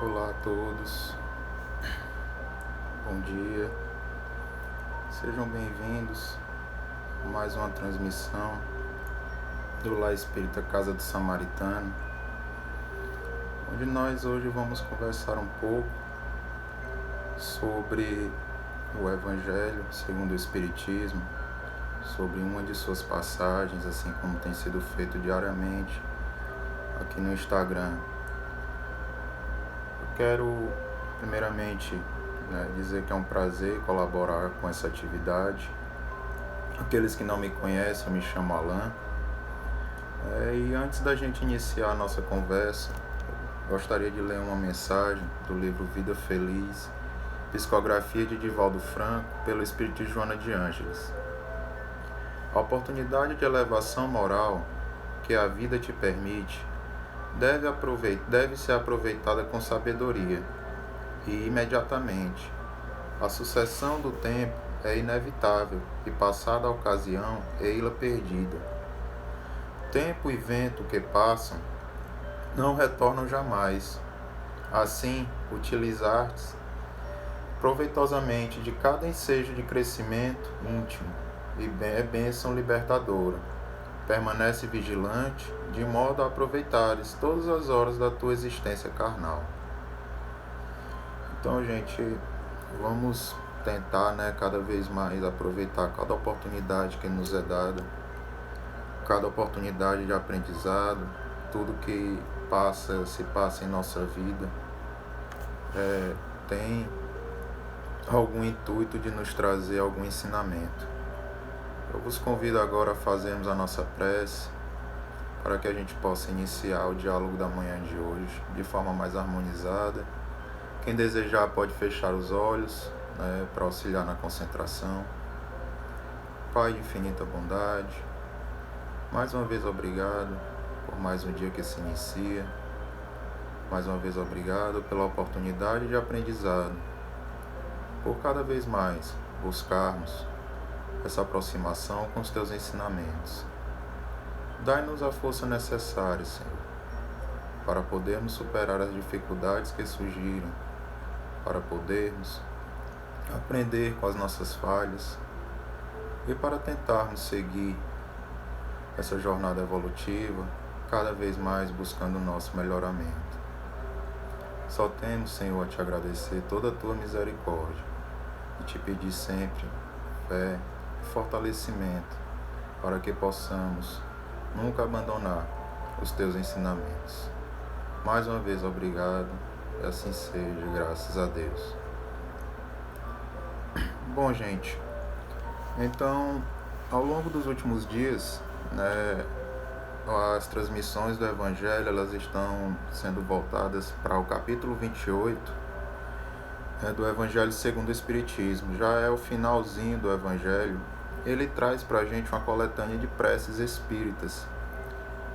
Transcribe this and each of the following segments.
Olá a todos, bom dia, sejam bem-vindos a mais uma transmissão do Lar Espírita Casa do Samaritano, onde nós hoje vamos conversar um pouco sobre o Evangelho segundo o Espiritismo, sobre uma de suas passagens, assim como tem sido feito diariamente aqui no Instagram. Eu quero, primeiramente, dizer que é um prazer colaborar com essa atividade. Aqueles que não me conhecem, eu me chamo Alan. E antes da gente iniciar a nossa conversa, gostaria de ler uma mensagem do livro Vida Feliz, psicografia de Divaldo Franco, pelo espírito de Joana de Ângeles. A oportunidade de elevação moral que a vida te permite deve ser aproveitada com sabedoria e imediatamente. A sucessão do tempo é inevitável e, passada a ocasião, ei-la perdida. Tempo e vento que passam não retornam jamais. Assim, utilizar-te proveitosamente de cada ensejo de crescimento íntimo e é bênção libertadora. Permanece vigilante, de modo a aproveitares todas as horas da tua existência carnal. Então, gente, vamos tentar, cada vez mais aproveitar cada oportunidade que nos é dada, cada oportunidade de aprendizado, tudo que se passa em nossa vida, tem algum intuito de nos trazer algum ensinamento. Eu vos convido agora a fazermos a nossa prece, para que a gente possa iniciar o diálogo da manhã de hoje de forma mais harmonizada. Quem desejar pode fechar os olhos, para auxiliar na concentração. Pai de infinita bondade, mais uma vez obrigado por mais um dia que se inicia. Mais uma vez obrigado pela oportunidade de aprendizado, por cada vez mais buscarmos essa aproximação com os teus ensinamentos. Dai-nos a força necessária, Senhor, para podermos superar as dificuldades que surgiram, para podermos aprender com as nossas falhas e para tentarmos seguir essa jornada evolutiva, cada vez mais buscando o nosso melhoramento. Só temos, Senhor, a te agradecer toda a tua misericórdia e te pedir sempre fé e fortalecimento para que possamos nunca abandonar os teus ensinamentos. Mais uma vez, obrigado, e assim seja, graças a Deus. Bom, gente, então, ao longo dos últimos dias, as transmissões do Evangelho, elas estão sendo voltadas para o capítulo 28 do Evangelho segundo o Espiritismo. Já é o finalzinho do Evangelho. Ele traz para a gente uma coletânea de preces espíritas.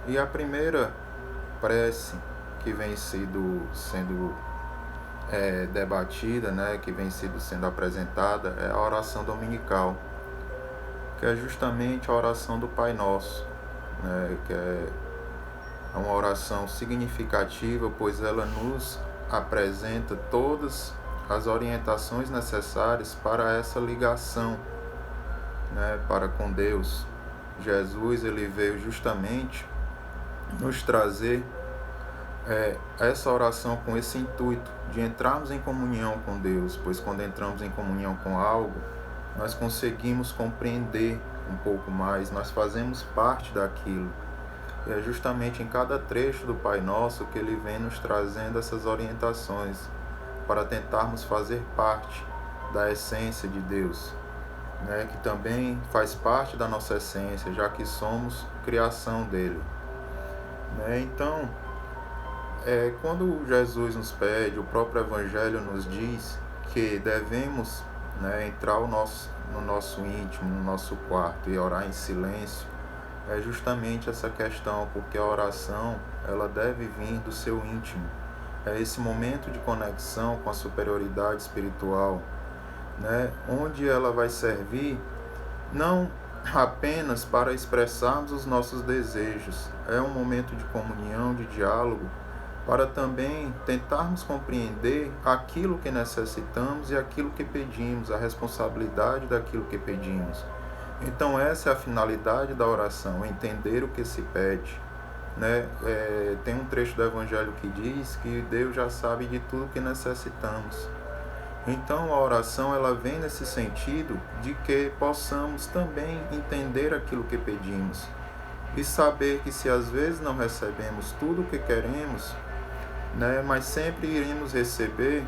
E a primeira prece que vem sendo debatida, que vem sendo apresentada, é a oração dominical, que é justamente a oração do Pai Nosso, que é uma oração significativa, pois ela nos apresenta todas as orientações necessárias para essa ligação, para com Deus. Jesus, ele veio justamente nos trazer essa oração com esse intuito de entrarmos em comunhão com Deus, pois quando entramos em comunhão com algo, nós conseguimos compreender um pouco mais, nós fazemos parte daquilo. E é justamente em cada trecho do Pai Nosso que ele vem nos trazendo essas orientações para tentarmos fazer parte da essência de Deus, que também faz parte da nossa essência, já que somos criação dele. Então, quando Jesus nos pede, o próprio Evangelho nos diz que devemos entrar no nosso íntimo, no nosso quarto e orar em silêncio, é justamente essa questão, porque a oração ela deve vir do seu íntimo. É esse momento de conexão com a superioridade espiritual, onde ela vai servir não apenas para expressarmos os nossos desejos, é um momento de comunhão, de diálogo, para também tentarmos compreender aquilo que necessitamos e aquilo que pedimos, a responsabilidade daquilo que pedimos. Então essa é a finalidade da oração, entender o que se pede. Tem um trecho do Evangelho que diz que Deus já sabe de tudo que necessitamos. Então a oração ela vem nesse sentido de que possamos também entender aquilo que pedimos e saber que se às vezes não recebemos tudo o que queremos, mas sempre iremos receber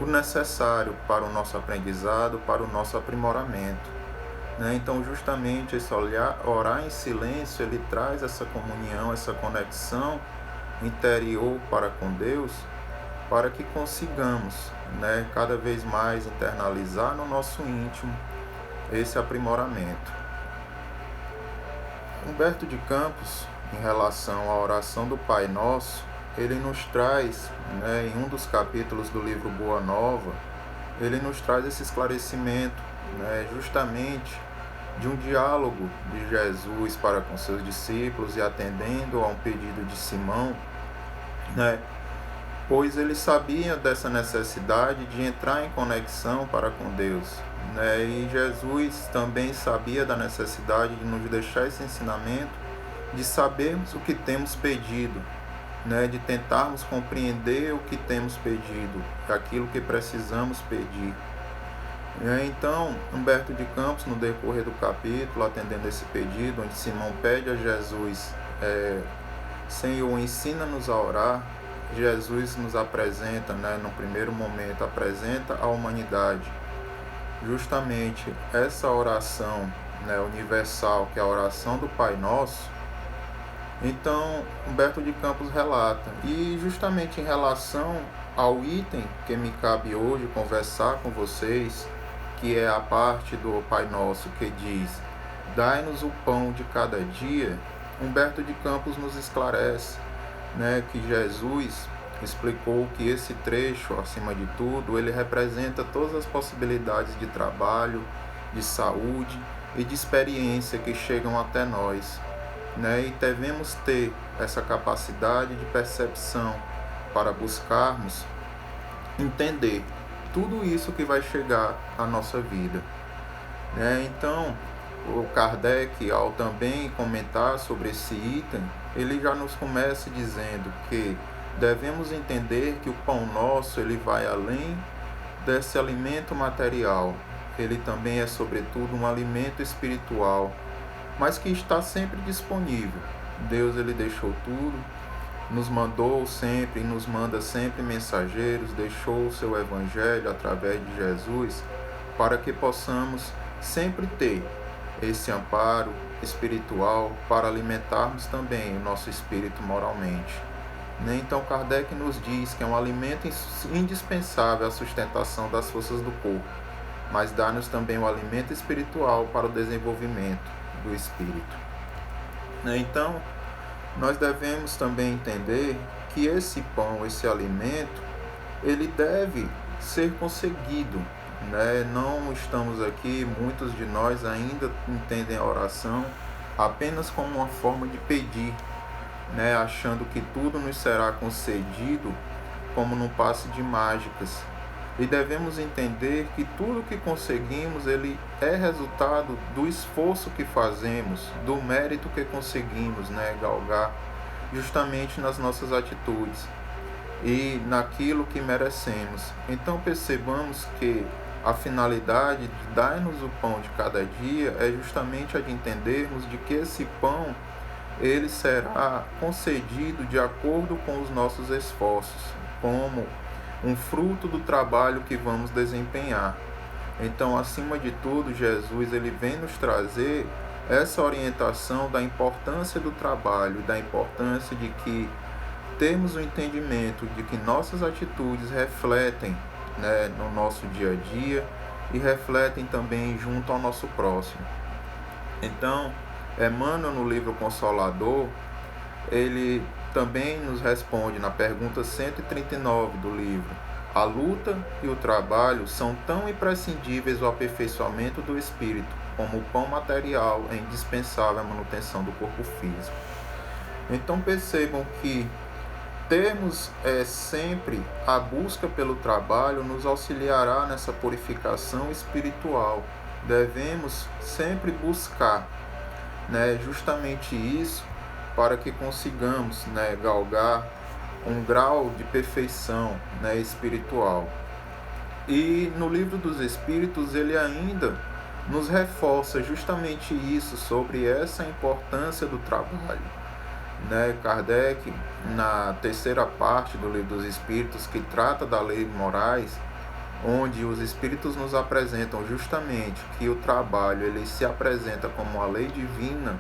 o necessário para o nosso aprendizado, para o nosso aprimoramento. Então justamente esse orar em silêncio, ele traz essa comunhão, essa conexão interior para com Deus, para que consigamos cada vez mais internalizar no nosso íntimo esse aprimoramento. Humberto de Campos, em relação à oração do Pai Nosso, ele nos traz, em um dos capítulos do livro Boa Nova, ele nos traz esse esclarecimento, justamente de um diálogo de Jesus para com seus discípulos e atendendo a um pedido de Simão, pois ele sabia dessa necessidade de entrar em conexão para com Deus, e Jesus também sabia da necessidade de nos deixar esse ensinamento, de sabermos o que temos pedido, de tentarmos compreender o que temos pedido, aquilo que precisamos pedir. Então, Humberto de Campos, no decorrer do capítulo, atendendo esse pedido, onde Simão pede a Jesus, Senhor, ensina-nos a orar, Jesus nos apresenta, no primeiro momento, apresenta a humanidade, justamente essa oração universal, que é a oração do Pai Nosso. Então, Humberto de Campos relata, e justamente em relação ao item que me cabe hoje conversar com vocês, que é a parte do Pai Nosso que diz, dai-nos o pão de cada dia, Humberto de Campos nos esclarece, que Jesus explicou que esse trecho, acima de tudo, ele representa todas as possibilidades de trabalho, de saúde e de experiência que chegam até nós, e devemos ter essa capacidade de percepção para buscarmos entender tudo isso que vai chegar à nossa vida. Então, o Kardec, ao também comentar sobre esse item, ele já nos começa dizendo que devemos entender que o pão nosso ele vai além desse alimento material. Ele também é, sobretudo, um alimento espiritual, mas que está sempre disponível. Deus ele deixou tudo, nos mandou sempre e nos manda sempre mensageiros, deixou o seu evangelho através de Jesus para que possamos sempre ter esse amparo espiritual para alimentarmos também o nosso espírito moralmente. Então Kardec nos diz que é um alimento indispensável à sustentação das forças do corpo, mas dá-nos também o alimento espiritual para o desenvolvimento do espírito. Então, nós devemos também entender que esse pão, esse alimento, ele deve ser conseguido. Não estamos aqui, muitos de nós ainda entendem a oração apenas como uma forma de pedir, achando que tudo nos será concedido como num passe de mágicas. E devemos entender que tudo que conseguimos, ele é resultado do esforço que fazemos, do mérito que conseguimos, galgar, justamente nas nossas atitudes e naquilo que merecemos. Então percebamos que a finalidade de dar-nos o pão de cada dia é justamente a de entendermos de que esse pão, ele será concedido de acordo com os nossos esforços, como um fruto do trabalho que vamos desempenhar. Então, acima de tudo, Jesus ele vem nos trazer essa orientação da importância do trabalho, da importância de que temos o entendimento de que nossas atitudes refletem no nosso dia a dia e refletem também junto ao nosso próximo. Então, Emmanuel, no livro Consolador, ele também nos responde na pergunta 139 do livro: a luta e o trabalho são tão imprescindíveis ao aperfeiçoamento do espírito como o pão material é indispensável à manutenção do corpo físico. Então percebam que termos sempre a busca pelo trabalho nos auxiliará nessa purificação espiritual. Devemos sempre buscar, justamente isso, para que consigamos, galgar um grau de perfeição, espiritual. E no Livro dos Espíritos ele ainda nos reforça justamente isso, sobre essa importância do trabalho. Kardec, na terceira parte do Livro dos Espíritos, que trata da lei morais, onde os Espíritos nos apresentam justamente que o trabalho ele se apresenta como uma lei divina,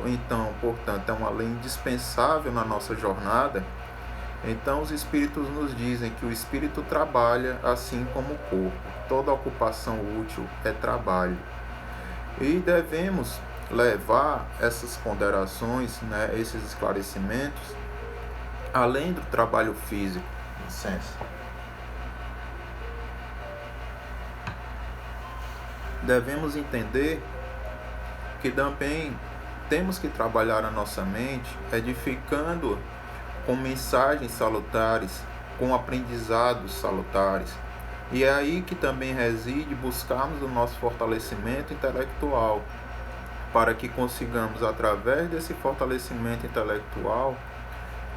então, portanto, é uma lei indispensável na nossa jornada. Então, os Espíritos nos dizem que o Espírito trabalha assim como o corpo. Toda ocupação útil é trabalho. E devemos levar essas ponderações, esses esclarecimentos, além do trabalho físico. Licença. Devemos entender que também temos que trabalhar a nossa mente, edificando com mensagens salutares, com aprendizados salutares. E é aí que também reside buscarmos o nosso fortalecimento intelectual, para que consigamos, através desse fortalecimento intelectual,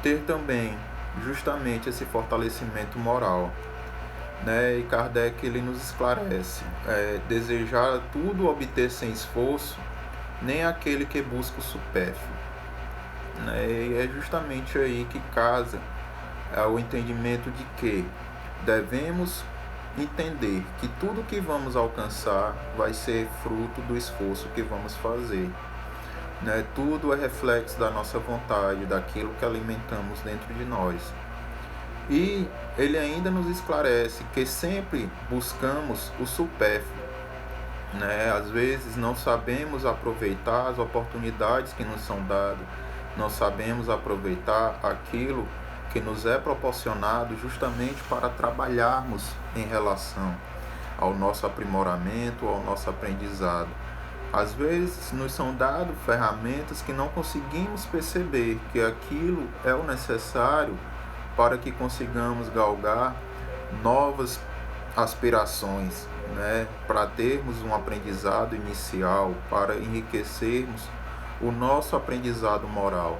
ter também justamente esse fortalecimento moral. E Kardec ele nos esclarece: desejar tudo obter sem esforço, nem aquele que busca o supérfluo. E é justamente aí que casa o entendimento de que devemos entender que tudo que vamos alcançar vai ser fruto do esforço que vamos fazer. Tudo é reflexo da nossa vontade, daquilo que alimentamos dentro de nós. E ele ainda nos esclarece que sempre buscamos o supérfluo. Às vezes não sabemos aproveitar as oportunidades que nos são dadas, não sabemos aproveitar aquilo que nos é proporcionado justamente para trabalharmos em relação ao nosso aprimoramento, ao nosso aprendizado. Às vezes nos são dadas ferramentas que não conseguimos perceber que aquilo é o necessário para que consigamos galgar novas aspirações, para termos um aprendizado inicial, para enriquecermos o nosso aprendizado moral.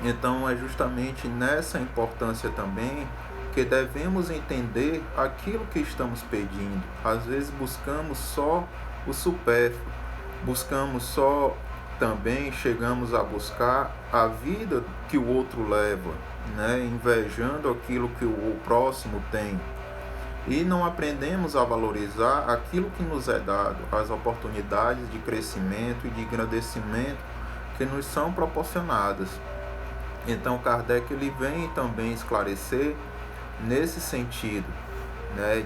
Então é justamente nessa importância também que devemos entender aquilo que estamos pedindo. Às vezes buscamos só o supérfluo, buscamos só, também chegamos a buscar a vida que o outro leva, invejando aquilo que o próximo tem. E não aprendemos a valorizar aquilo que nos é dado, as oportunidades de crescimento e de engrandecimento que nos são proporcionadas. Então Kardec ele vem também esclarecer nesse sentido,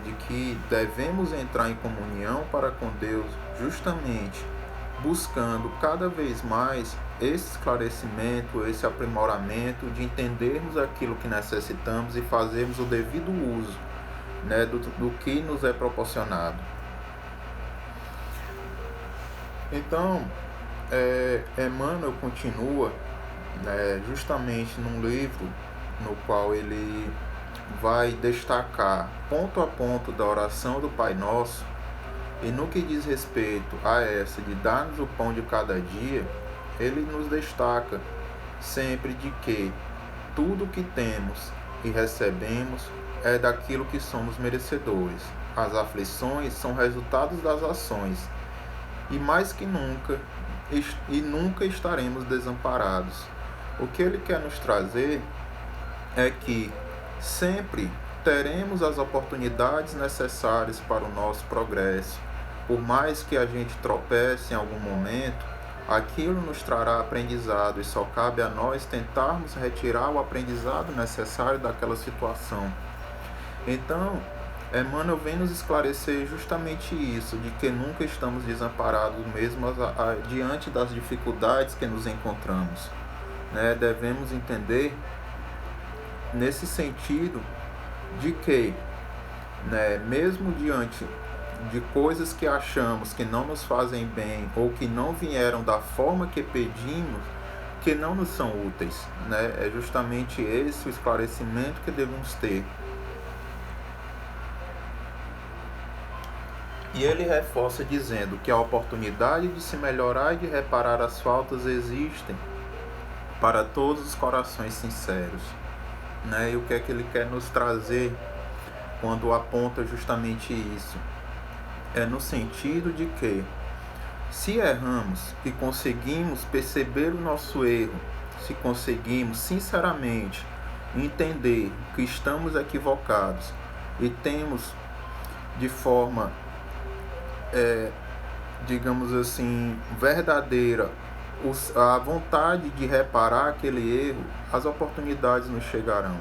de que devemos entrar em comunhão para com Deus, justamente buscando cada vez mais esse esclarecimento, esse aprimoramento, de entendermos aquilo que necessitamos e fazermos o devido uso, do que nos é proporcionado. Então, Emmanuel continua, justamente num livro no qual ele vai destacar ponto a ponto da oração do Pai Nosso, e no que diz respeito a essa de dar-nos o pão de cada dia, ele nos destaca sempre de que tudo que temos e recebemos é daquilo que somos merecedores. As aflições são resultados das ações, e mais que nunca, nunca estaremos desamparados. O que ele quer nos trazer é que sempre teremos as oportunidades necessárias para o nosso progresso. Por mais que a gente tropece em algum momento, aquilo nos trará aprendizado, e só cabe a nós tentarmos retirar o aprendizado necessário daquela situação. Então, Emmanuel vem nos esclarecer justamente isso, de que nunca estamos desamparados mesmo diante das dificuldades que nos encontramos. Devemos entender nesse sentido de que, mesmo diante de coisas que achamos que não nos fazem bem ou que não vieram da forma que pedimos, que não nos são úteis, né? É justamente esse o esclarecimento que devemos ter. E ele reforça dizendo que a oportunidade de se melhorar e de reparar as faltas existem para todos os corações sinceros, né? E o que é que ele quer nos trazer quando aponta justamente isso? É no sentido de que, se erramos e conseguimos perceber o nosso erro, se conseguimos sinceramente entender que estamos equivocados e temos de forma, digamos assim, verdadeira, a vontade de reparar aquele erro, as oportunidades nos chegarão,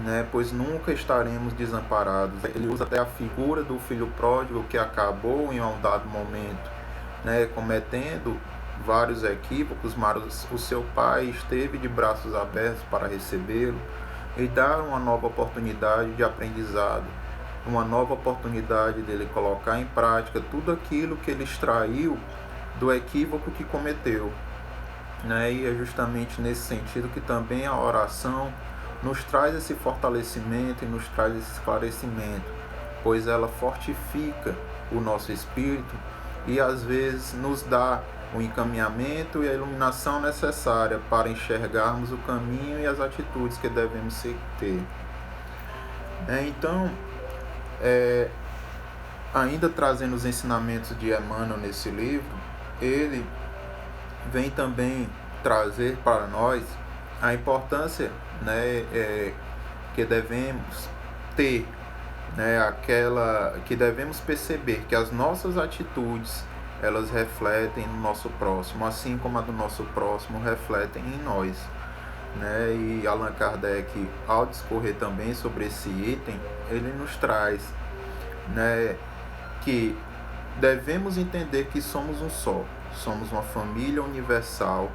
né? Pois nunca estaremos desamparados. Ele usa até a figura do filho pródigo que acabou em um dado momento, né, cometendo vários equívocos, mas o seu pai esteve de braços abertos para recebê-lo e dar uma nova oportunidade de aprendizado, uma nova oportunidade dele colocar em prática tudo aquilo que ele extraiu do equívoco que cometeu, né? E é justamente nesse sentido que também a oração nos traz esse fortalecimento e nos traz esse esclarecimento, pois ela fortifica o nosso espírito e às vezes nos dá o encaminhamento e a iluminação necessária para enxergarmos o caminho e as atitudes que devemos ter. Então, ainda trazendo os ensinamentos de Emmanuel nesse livro, ele vem também trazer para nós a importância, né, que devemos ter, né, que devemos perceber que as nossas atitudes elas refletem no nosso próximo, assim como a do nosso próximo refletem em nós, né? E Allan Kardec, ao discorrer também sobre esse item, ele nos traz, né, que devemos entender que somos um só, somos uma família universal,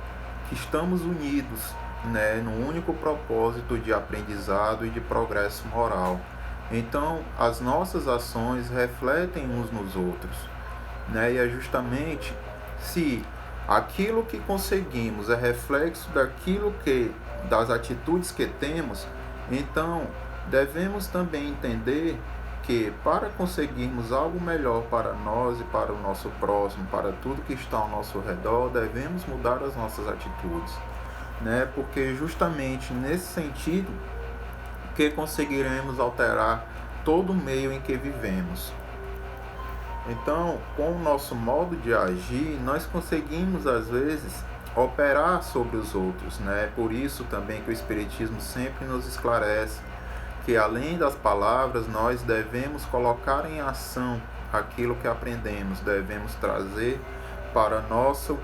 que estamos unidos, né, no único propósito de aprendizado e de progresso moral. Então, as nossas ações refletem uns nos outros, né? E é justamente se aquilo que conseguimos é reflexo das atitudes que temos, então devemos também entender que para conseguirmos algo melhor para nós e para o nosso próximo, para tudo que está ao nosso redor, devemos mudar as nossas atitudes, né? Porque justamente nesse sentido que conseguiremos alterar todo o meio em que vivemos. Então, com o nosso modo de agir, nós conseguimos às vezes operar sobre os outros, né? Por isso também que o Espiritismo sempre nos esclarece que além das palavras, nós devemos colocar em ação aquilo que aprendemos, devemos trazer para a nossa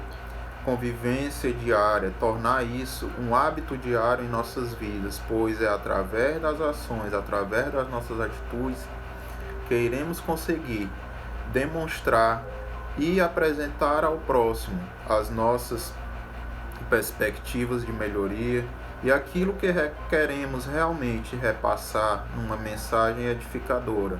convivência diária, tornar isso um hábito diário em nossas vidas, pois é através das ações, através das nossas atitudes, que iremos conseguir demonstrar e apresentar ao próximo as nossas perspectivas de melhoria e aquilo que queremos realmente repassar numa mensagem edificadora,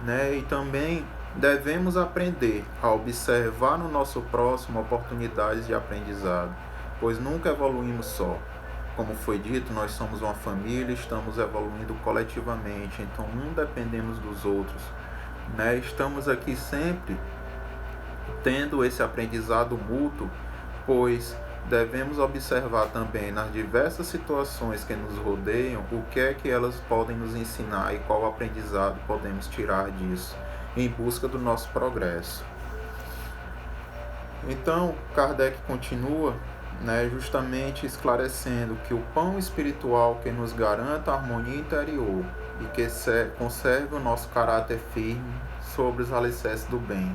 né? E também devemos aprender a observar no nosso próximo oportunidades de aprendizado, pois nunca evoluímos só. Como foi dito, nós somos uma família, estamos evoluindo coletivamente, então não dependemos dos outros, né? Estamos aqui sempre tendo esse aprendizado mútuo, pois devemos observar também nas diversas situações que nos rodeiam o que é que elas podem nos ensinar e qual aprendizado podemos tirar disso, em busca do nosso progresso. Então, Kardec continua, né, justamente esclarecendo que o pão espiritual que nos garanta a harmonia interior e que conserve o nosso caráter firme sobre os alicerces do bem,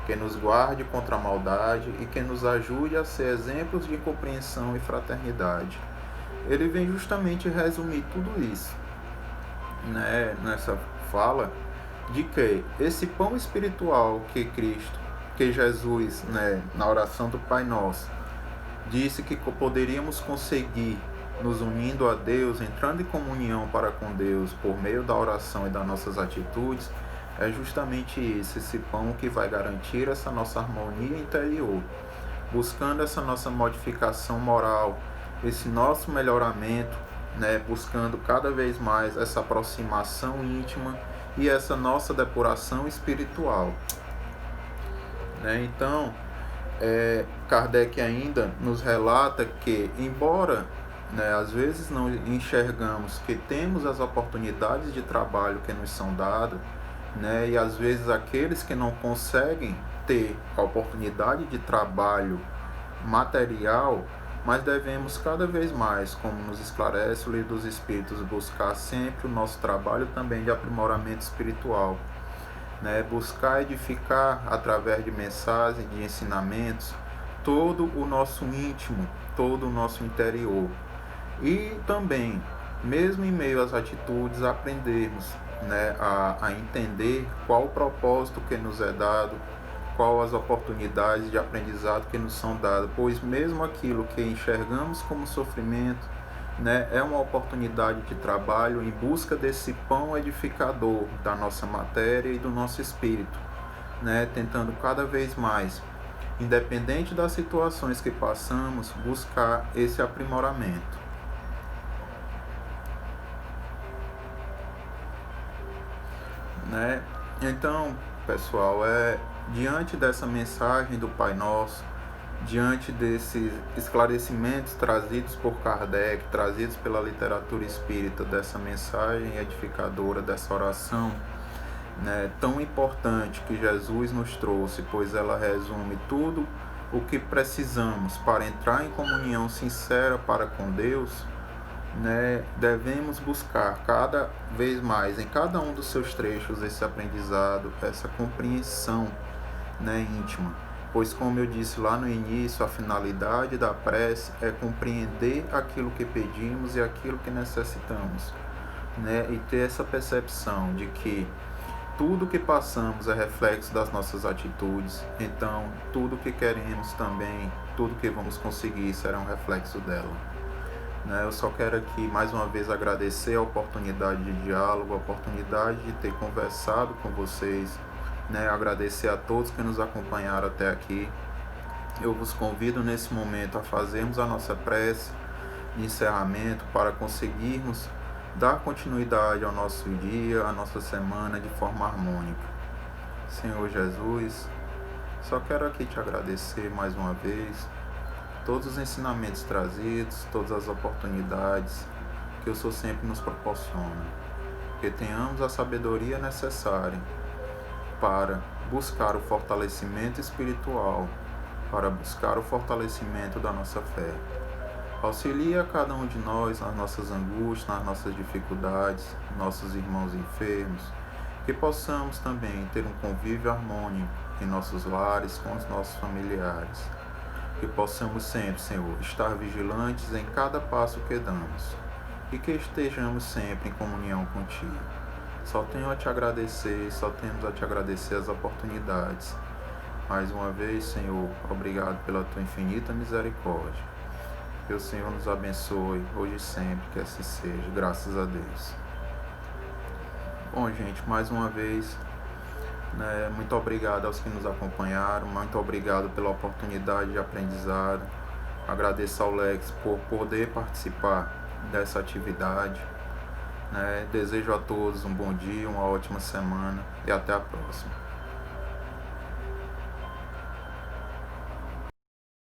que nos guarde contra a maldade e que nos ajude a ser exemplos de compreensão e fraternidade. Ele vem justamente resumir tudo isso, né, nessa fala de que esse pão espiritual que Jesus, né, na oração do Pai Nosso, disse que poderíamos conseguir nos unindo a Deus, entrando em comunhão para com Deus por meio da oração e das nossas atitudes, é justamente isso, esse pão que vai garantir essa nossa harmonia interior, buscando essa nossa modificação moral, esse nosso melhoramento, né, buscando cada vez mais essa aproximação íntima e essa nossa depuração espiritual. Né? Então, Kardec ainda nos relata que, embora, né, às vezes não enxergamos que temos as oportunidades de trabalho que nos são dadas, né, e às vezes aqueles que não conseguem ter a oportunidade de trabalho material, mas devemos cada vez mais, como nos esclarece o Livro dos Espíritos, buscar sempre o nosso trabalho também de aprimoramento espiritual, né? Buscar edificar através de mensagens, de ensinamentos, todo o nosso íntimo, todo o nosso interior. E também, mesmo em meio às atitudes, aprendermos, né, a entender qual o propósito que nos é dado, qual as oportunidades de aprendizado que nos são dadas, pois mesmo aquilo que enxergamos como sofrimento, né, é uma oportunidade de trabalho em busca desse pão edificador da nossa matéria e do nosso espírito, né, tentando cada vez mais, independente das situações que passamos, buscar esse aprimoramento. Né? Então, pessoal, diante dessa mensagem do Pai Nosso, diante desses esclarecimentos trazidos por Kardec, trazidos pela literatura espírita, dessa mensagem edificadora, dessa oração, né, tão importante que Jesus nos trouxe, pois ela resume tudo o que precisamos para entrar em comunhão sincera para com Deus, né, devemos buscar cada vez mais, em cada um dos seus trechos, esse aprendizado, essa compreensão, né, íntima. Pois, como eu disse lá no início, a finalidade da prece é compreender aquilo que pedimos e aquilo que necessitamos, né? E ter essa percepção de que tudo que passamos é reflexo das nossas atitudes. Então, tudo que queremos também, tudo que vamos conseguir será um reflexo dela. Né? Eu só quero aqui, mais uma vez, agradecer a oportunidade de diálogo, a oportunidade de ter conversado com vocês, né, agradecer a todos que nos acompanharam até aqui. Eu vos convido nesse momento a fazermos a nossa prece de encerramento para conseguirmos dar continuidade ao nosso dia, à nossa semana de forma harmônica. Senhor Jesus, só quero aqui te agradecer mais uma vez todos os ensinamentos trazidos, todas as oportunidades que o Senhor sempre nos proporciona, que tenhamos a sabedoria necessária para buscar o fortalecimento espiritual, para buscar o fortalecimento da nossa fé. Auxilia cada um de nós nas nossas angústias, nas nossas dificuldades, nossos irmãos enfermos, que possamos também ter um convívio harmônico em nossos lares com os nossos familiares, que possamos sempre, Senhor, estar vigilantes em cada passo que damos e que estejamos sempre em comunhão contigo. Só tenho a te agradecer, só temos a te agradecer as oportunidades. Mais uma vez, Senhor, obrigado pela tua infinita misericórdia. Que o Senhor nos abençoe hoje e sempre, que assim seja, graças a Deus. Bom, gente, mais uma vez, né, muito obrigado aos que nos acompanharam, muito obrigado pela oportunidade de aprendizado. Agradeço ao Lex por poder participar dessa atividade. Desejo a todos um bom dia, uma ótima semana e até a próxima.